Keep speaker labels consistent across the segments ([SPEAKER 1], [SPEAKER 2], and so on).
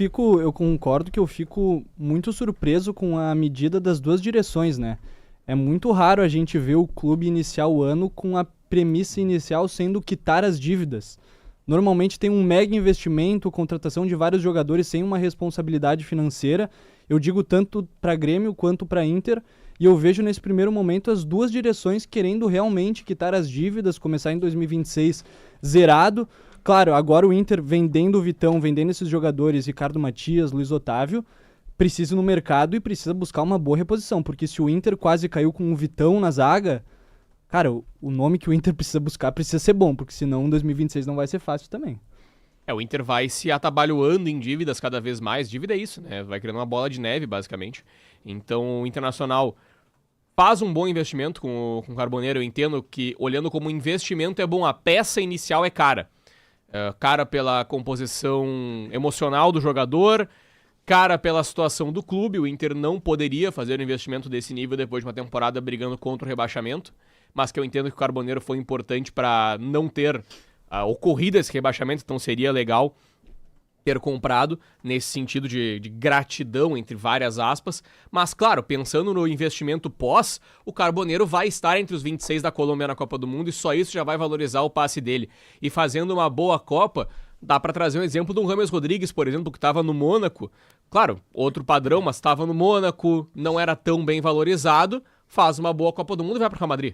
[SPEAKER 1] Eu concordo que eu fico muito surpreso com a medida das duas direções, né? É muito raro a gente ver o clube iniciar o ano com a premissa inicial sendo quitar as dívidas. Normalmente tem um mega investimento, contratação de vários jogadores sem uma responsabilidade financeira. Eu digo tanto para Grêmio quanto para Inter, e eu vejo nesse primeiro momento as duas direções querendo realmente quitar as dívidas, começar em 2026 zerado. Claro, agora o Inter vendendo o Vitão, vendendo esses jogadores, Ricardo Matias, Luiz Otávio, precisa ir no mercado e precisa buscar uma boa reposição, porque se o Inter quase caiu com o Vitão na zaga, cara, o nome que o Inter precisa buscar precisa ser bom, porque senão 2026 não vai ser fácil também.
[SPEAKER 2] O Inter vai se atabalhoando em dívidas cada vez mais. Dívida é isso, né? Vai criando uma bola de neve, basicamente. Então, o Internacional faz um bom investimento com o Carboneiro. Eu entendo que, olhando como investimento, é bom. A peça inicial é cara. Cara pela composição emocional do jogador, cara pela situação do clube. O Inter não poderia fazer um investimento desse nível depois de uma temporada brigando contra o rebaixamento, mas que eu entendo que o Carboneiro foi importante para não ter ocorrido esse rebaixamento, então seria legal ter comprado nesse sentido de gratidão, entre várias aspas. Mas, claro, pensando no investimento pós, o Carboneiro vai estar entre os 26 da Colômbia na Copa do Mundo e só isso já vai valorizar o passe dele. E fazendo uma boa Copa, dá para trazer um exemplo de um James Rodrigues, por exemplo, que estava no Mônaco. Claro, outro padrão, mas estava no Mônaco, não era tão bem valorizado, faz uma boa Copa do Mundo e vai para o Real Madrid.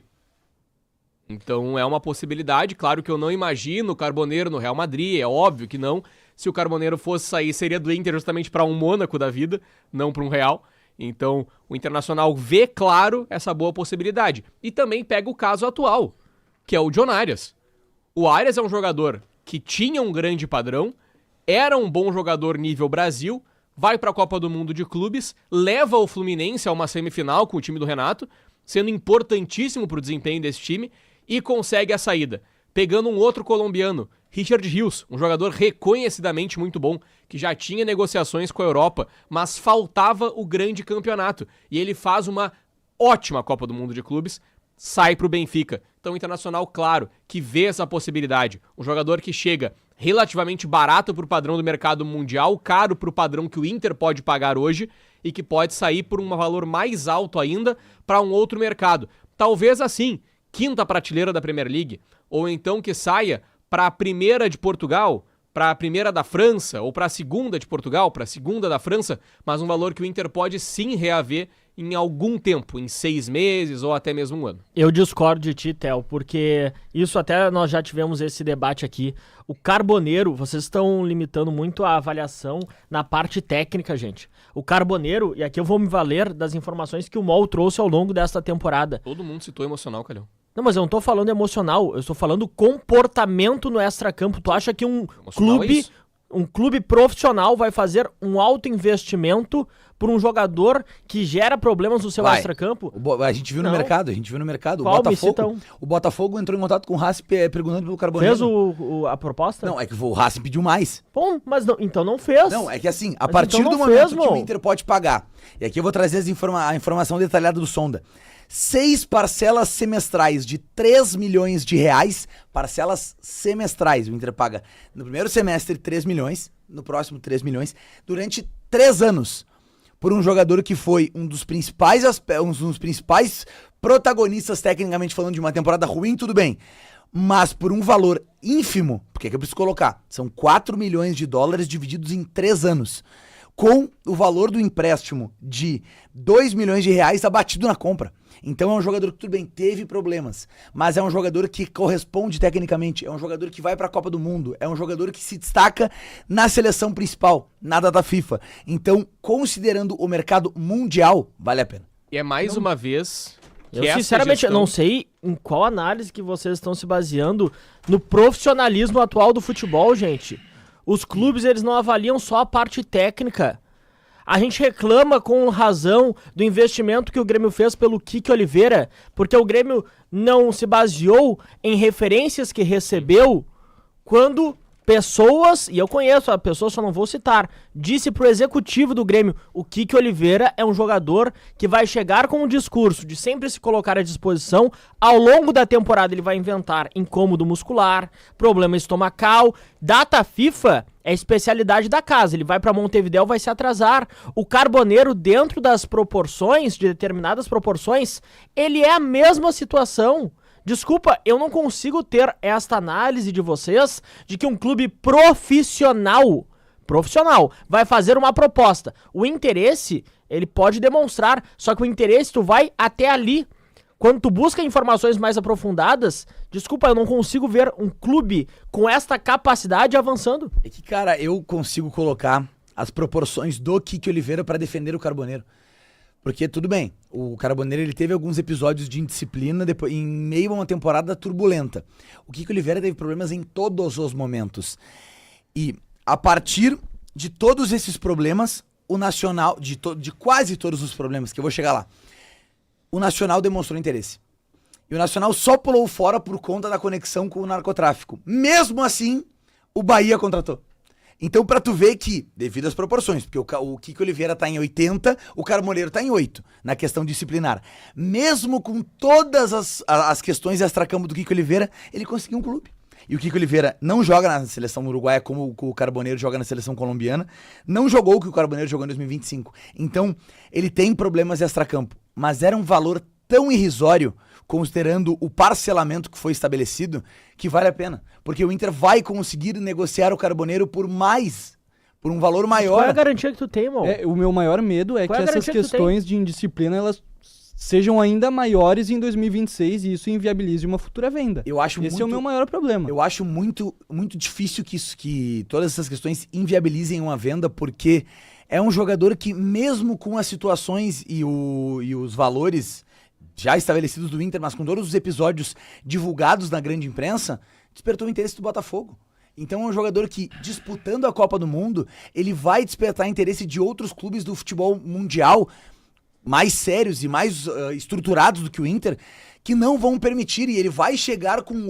[SPEAKER 2] Então é uma possibilidade. Claro que eu não imagino o Carboneiro no Real Madrid, é óbvio que não. Se o Carboneiro fosse sair, seria do Inter justamente para um Mônaco da vida, não para um Real. Então o Internacional vê, claro, essa boa possibilidade. E também pega o caso atual, que é o John Arias. O Arias é um jogador que tinha um grande padrão, era um bom jogador nível Brasil, vai para a Copa do Mundo de Clubes, leva o Fluminense a uma semifinal com o time do Renato, sendo importantíssimo para o desempenho desse time, e consegue a saída, pegando um outro colombiano, Richard Rios, um jogador reconhecidamente muito bom, que já tinha negociações com a Europa, mas faltava o grande campeonato, e ele faz uma ótima Copa do Mundo de Clubes, sai para o Benfica. Então o Internacional, claro, que vê essa possibilidade, um jogador que chega relativamente barato para o padrão do mercado mundial, caro para o padrão que o Inter pode pagar hoje, e que pode sair por um valor mais alto ainda para um outro mercado. Talvez assim, quinta prateleira da Premier League, ou então que saia para a primeira de Portugal, para a primeira da França, ou para a segunda de Portugal, para a segunda da França, mas um valor que o Inter pode sim reaver em algum tempo, em 6 meses ou até mesmo um ano.
[SPEAKER 3] Eu discordo de ti, Theo, porque isso até nós já tivemos esse debate aqui. O Carboneiro, vocês estão limitando muito a avaliação na parte técnica, gente. O Carboneiro, e aqui eu vou me valer das informações que o MOL trouxe ao longo desta temporada.
[SPEAKER 2] Todo mundo citou emocional, Calhão.
[SPEAKER 3] Não, mas eu não tô falando emocional, eu estou falando comportamento no extracampo. Tu acha que um clube profissional vai fazer um alto investimento por um jogador que gera problemas no seu extracampo?
[SPEAKER 4] A gente viu no mercado,
[SPEAKER 3] Qual
[SPEAKER 4] o Botafogo entrou em contato com o Racing perguntando pelo Carboneiro.
[SPEAKER 3] Fez a proposta?
[SPEAKER 4] Não, é que o Racing pediu mais.
[SPEAKER 3] Bom, mas não, então não fez.
[SPEAKER 4] Não, é que assim, a partir do momento que o Inter pode pagar, e aqui eu vou trazer a informação detalhada do Sonda, 6 parcelas semestrais de 3 milhões de reais, parcelas semestrais, o Inter paga no primeiro semestre 3 milhões, no próximo 3 milhões, durante 3 anos, por um jogador que foi um dos principais protagonistas, tecnicamente falando, de uma temporada ruim, tudo bem, mas por um valor ínfimo, porque é que eu preciso colocar, são 4 milhões de dólares divididos em 3 anos, com o valor do empréstimo de 2 milhões de reais abatido na compra. Então é um jogador que, tudo bem, teve problemas, mas é um jogador que corresponde tecnicamente, é um jogador que vai para a Copa do Mundo, é um jogador que se destaca na seleção principal, na data FIFA. Então, considerando o mercado mundial, vale a pena.
[SPEAKER 2] E é mais uma vez...
[SPEAKER 3] Eu sinceramente não sei em qual análise que vocês estão se baseando no profissionalismo atual do futebol, gente. Os clubes, eles não avaliam só a parte técnica. A gente reclama com razão do investimento que o Grêmio fez pelo Kiki Oliveira, porque o Grêmio não se baseou em referências que recebeu quando pessoas, e eu conheço a pessoa, só não vou citar, disse pro executivo do Grêmio, o Kiki Oliveira é um jogador que vai chegar com um discurso de sempre se colocar à disposição, ao longo da temporada ele vai inventar incômodo muscular, problema estomacal, data FIFA É especialidade da casa. Ele vai pra Montevidéu, vai se atrasar. O Carboneiro, dentro das proporções, de determinadas proporções, ele é a mesma situação. Desculpa, eu não consigo ter esta análise de vocês de que um clube profissional vai fazer uma proposta. O interesse, ele pode demonstrar, só que o interesse tu vai até ali. Quando tu busca informações mais aprofundadas, desculpa, eu não consigo ver um clube com esta capacidade avançando.
[SPEAKER 4] É que, cara, eu consigo colocar as proporções do Kiki Oliveira pra defender o Carboneiro. Porque, tudo bem, o Carboneiro ele teve alguns episódios de indisciplina depois, em meio a uma temporada turbulenta. O Kiki Oliveira teve problemas em todos os momentos. E, a partir de todos esses problemas, o Nacional, de quase todos os problemas, que eu vou chegar lá, o Nacional demonstrou interesse. E o Nacional só pulou fora por conta da conexão com o narcotráfico. Mesmo assim, o Bahia contratou. Então, pra tu ver que, devido às proporções, porque o Kiki Oliveira tá em 80, o Carboneiro tá em 8, na questão disciplinar. Mesmo com todas as questões extracampo do Kiki Oliveira, ele conseguiu um clube. E o Kiki Oliveira não joga na seleção uruguaia como o Carboneiro joga na seleção colombiana. Não jogou o que o Carboneiro jogou em 2025. Então, ele tem problemas extracampo. Mas era um valor tão irrisório, considerando o parcelamento que foi estabelecido, que vale a pena. Porque o Inter vai conseguir negociar o Carboneiro por um valor maior.
[SPEAKER 3] Qual é a garantia que tu tem, irmão?
[SPEAKER 1] O meu maior medo é que essas questões de indisciplina, elas sejam ainda maiores em 2026 e isso inviabilize uma futura venda. Esse é o meu maior problema.
[SPEAKER 4] Eu acho muito, muito difícil que todas essas questões inviabilizem uma venda, porque é um jogador que, mesmo com as situações e os valores já estabelecidos do Inter, mas com todos os episódios divulgados na grande imprensa, despertou o interesse do Botafogo. Então é um jogador que, disputando a Copa do Mundo, ele vai despertar interesse de outros clubes do futebol mundial, mais sérios e mais estruturados do que o Inter, que não vão permitir, e ele vai chegar com um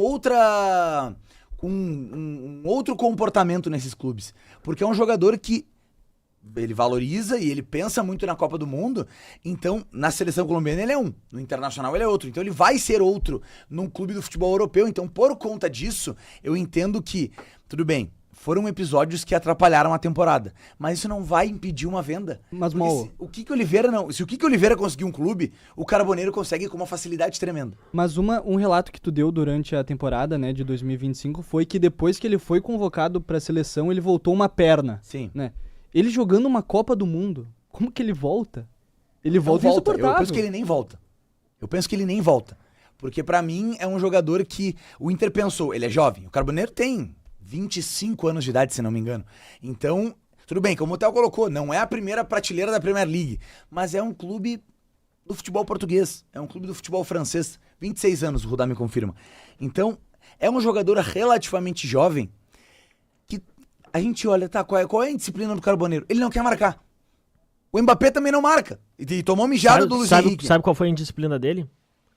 [SPEAKER 4] outro comportamento nesses clubes. Porque é um jogador que ele valoriza e ele pensa muito na Copa do Mundo. Então, na seleção colombiana ele é um, no Internacional ele é outro. Então ele vai ser outro num clube do futebol europeu. Então, por conta disso, eu entendo que, tudo bem, foram episódios que atrapalharam a temporada, mas isso não vai impedir uma venda.
[SPEAKER 1] Mas,
[SPEAKER 4] se o Kiki Oliveira conseguir um clube, o Carboneiro consegue com uma facilidade tremenda.
[SPEAKER 1] Mas um relato que tu deu durante a temporada, né, de 2025, foi que depois que ele foi convocado pra seleção, ele voltou uma perna.
[SPEAKER 4] Sim.
[SPEAKER 1] Né? Ele jogando uma Copa do Mundo, como que ele volta? Ele volta insuportável.
[SPEAKER 4] Eu penso que ele nem volta. Porque pra mim é um jogador que o Inter pensou, ele é jovem, o Carboneiro tem 25 anos de idade, se não me engano. Então, tudo bem, como o Theo colocou, não é a primeira prateleira da Premier League, mas é um clube do futebol português, é um clube do futebol francês. 26 anos, o Rudá me confirma. Então, é um jogador relativamente jovem que a gente olha, tá, qual é a indisciplina do Carboneiro? Ele não quer marcar. O Mbappé também não marca. E tomou mijado do Luiz Henrique.
[SPEAKER 3] Sabe qual foi a indisciplina dele?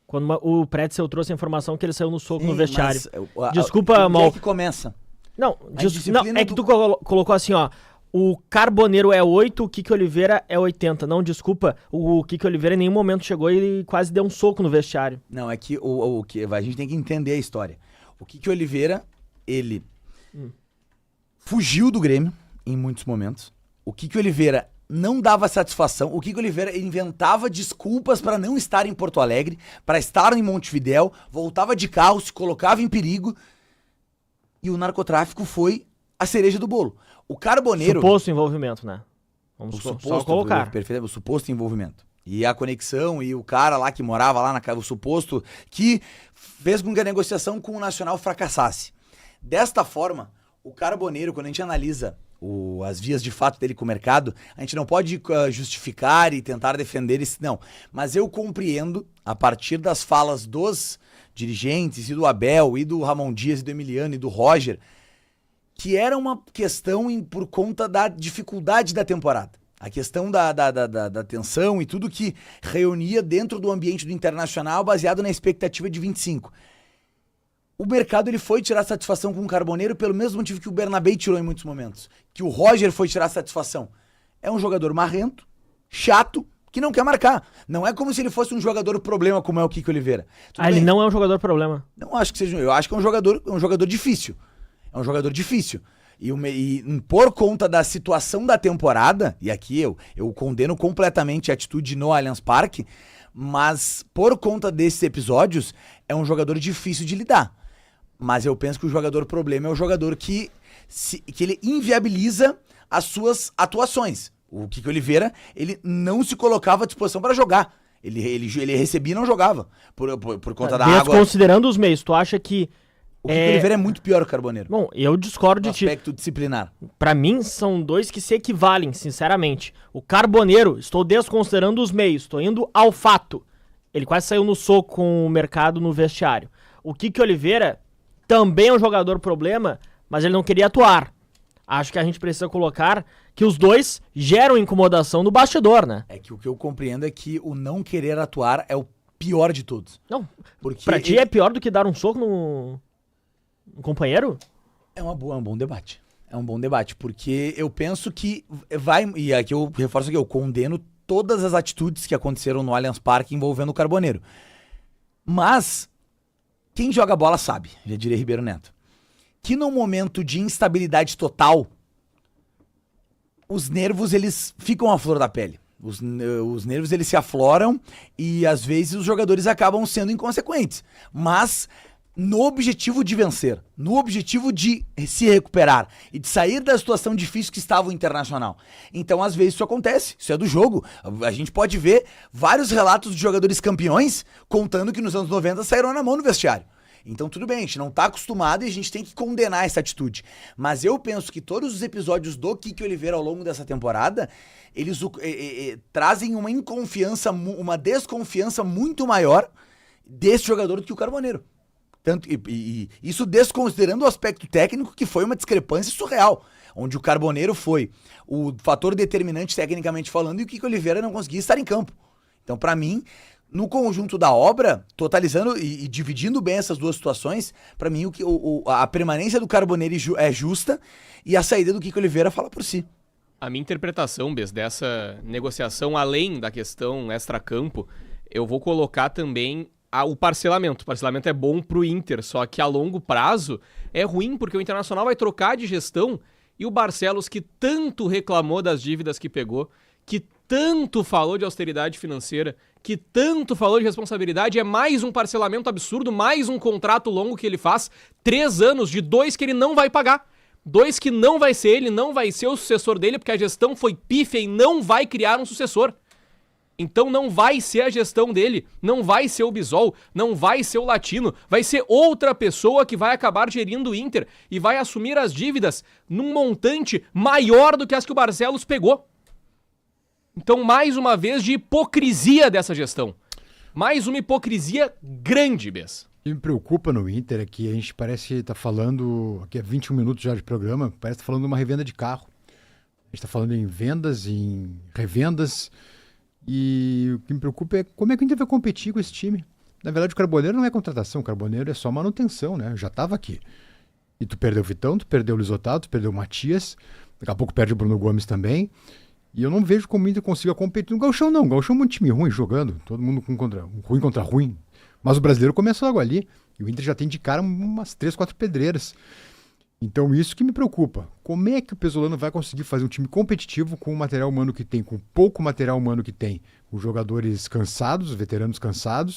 [SPEAKER 3] Quando o Pretzel trouxe a informação que ele saiu no soco no vestiário. Desculpa, Mal.
[SPEAKER 4] É que começa.
[SPEAKER 3] Não, é que tu colocou assim, ó. O Carboneiro é 8, o Kiki Oliveira é 80. Não, desculpa, o Kiki Oliveira em nenhum momento chegou e quase deu um soco no vestiário.
[SPEAKER 4] Não, é que a gente tem que entender a história. O Kiki Oliveira, ele fugiu do Grêmio em muitos momentos. O Kiki Oliveira não dava satisfação. O Kiki Oliveira inventava desculpas para não estar em Porto Alegre, para estar em Montevidéu, voltava de carro, se colocava em perigo. E o narcotráfico foi a cereja do bolo. O Carboneiro...
[SPEAKER 3] Suposto envolvimento, né? Vamos só colocar.
[SPEAKER 4] Perfeito, o suposto envolvimento. E a conexão, e o cara lá que morava lá, o suposto, que fez com que a negociação com o Nacional fracassasse. Desta forma, o Carboneiro, quando a gente analisa as vias de fato dele com o mercado, a gente não pode justificar e tentar defender isso, não. Mas eu compreendo, a partir das falas dos dirigentes, e do Abel, e do Ramon Dias, e do Emiliano, e do Roger, que era uma questão por conta da dificuldade da temporada. A questão da tensão e tudo que reunia dentro do ambiente do Internacional baseado na expectativa de 25. O mercado ele foi tirar satisfação com o Carboneiro pelo mesmo motivo que o Bernabé tirou em muitos momentos. Que o Roger foi tirar satisfação. É um jogador marrento, chato, que não quer marcar. Não é como se ele fosse um jogador problema como é o Kiki Oliveira.
[SPEAKER 3] Ele não é um jogador problema?
[SPEAKER 4] Não acho que seja. Eu acho que é um jogador difícil. É um jogador difícil. Por conta da situação da temporada, e aqui eu condeno completamente a atitude no Allianz Parque, mas por conta desses episódios, é um jogador difícil de lidar. Mas eu penso que o jogador problema é o jogador que ele inviabiliza as suas atuações. O Kiko Oliveira, ele não se colocava à disposição para jogar. Ele recebia e não jogava, por conta da água.
[SPEAKER 3] Considerando os meios, tu acha que...
[SPEAKER 4] O Kiko Oliveira é muito pior que o Carboneiro.
[SPEAKER 3] Bom, eu discordo de ti.
[SPEAKER 4] No aspecto disciplinar.
[SPEAKER 3] Pra mim, são dois que se equivalem, sinceramente. O Carboneiro, estou desconsiderando os meios, estou indo ao fato. Ele quase saiu no soco com o mercado no vestiário. O Kiko Oliveira também é um jogador problema, mas ele não queria atuar. Acho que a gente precisa colocar que os dois geram incomodação no bastidor, né?
[SPEAKER 4] É que o que eu compreendo é que o não querer atuar é o pior de todos.
[SPEAKER 3] Não,
[SPEAKER 4] porque
[SPEAKER 3] pra ti é pior do que dar um soco no companheiro?
[SPEAKER 4] É um bom debate. É um bom debate, porque eu penso que e aqui eu reforço que eu condeno todas as atitudes que aconteceram no Allianz Parque envolvendo o Carboneiro. Mas, quem joga bola sabe, já diria Ribeiro Neto, que num momento de instabilidade total, os nervos, eles ficam à flor da pele. Os nervos, eles se afloram e, às vezes, os jogadores acabam sendo inconsequentes. Mas, no objetivo de vencer, no objetivo de se recuperar e de sair da situação difícil que estava o Internacional. Então, às vezes, isso acontece. Isso é do jogo. A gente pode ver vários relatos de jogadores campeões contando que nos anos 90 saíram na mão no vestiário. Então tudo bem, a gente não tá acostumado e a gente tem que condenar essa atitude. Mas eu penso que todos os episódios do Kiko Oliveira ao longo dessa temporada, eles trazem uma inconfiança, uma desconfiança muito maior desse jogador do que o Carboneiro. E isso desconsiderando o aspecto técnico, que foi uma discrepância surreal, onde o Carboneiro foi o fator determinante tecnicamente falando e o Kiko Oliveira não conseguia estar em campo. Então, pra mim, no conjunto da obra, totalizando e dividindo bem essas duas situações, pra mim a permanência do Carboneiro é justa e a saída do Kiko Oliveira fala por si.
[SPEAKER 2] A minha interpretação, Bess, dessa negociação, além da questão extracampo, eu vou colocar também o parcelamento. O parcelamento é bom pro Inter, só que a longo prazo é ruim porque o Internacional vai trocar de gestão e o Barcelos, que tanto reclamou das dívidas que pegou, que tanto falou de austeridade financeira, que tanto falou de responsabilidade, é mais um parcelamento absurdo, mais um contrato longo que ele faz, 3 anos de 2 que ele não vai pagar. 2 que não vai ser ele, não vai ser o sucessor dele, porque a gestão foi pífia e não vai criar um sucessor. Então não vai ser a gestão dele, não vai ser o Bisol, não vai ser o Latino, vai ser outra pessoa que vai acabar gerindo o Inter e vai assumir as dívidas num montante maior do que as que o Barcelos pegou. Então, mais uma vez, de hipocrisia dessa gestão. Mais uma hipocrisia grande, Bess.
[SPEAKER 5] O que me preocupa no Inter é que a gente parece estar falando, aqui há 21 minutos já de programa, parece estar falando de uma revenda de carro. A gente está falando em vendas, em revendas, e o que me preocupa é como é que o Inter vai competir com esse time. Na verdade, o Carboneiro não é contratação, o Carboneiro é só manutenção, né? Já estava aqui. E tu perdeu o Vitão, tu perdeu o Luiz Otávio, tu perdeu o Matias, daqui a pouco perde o Bruno Gomes também. E eu não vejo como o Inter consiga competir no Gauchão, não. O Gauchão é um time ruim jogando, todo mundo ruim contra ruim. Mas o brasileiro começa logo ali. E o Inter já tem de cara umas 3, 4 pedreiras. Então isso que me preocupa. Como é que o Pesolano vai conseguir fazer um time competitivo com o material humano que tem, com o pouco material humano que tem? Com jogadores cansados, veteranos cansados,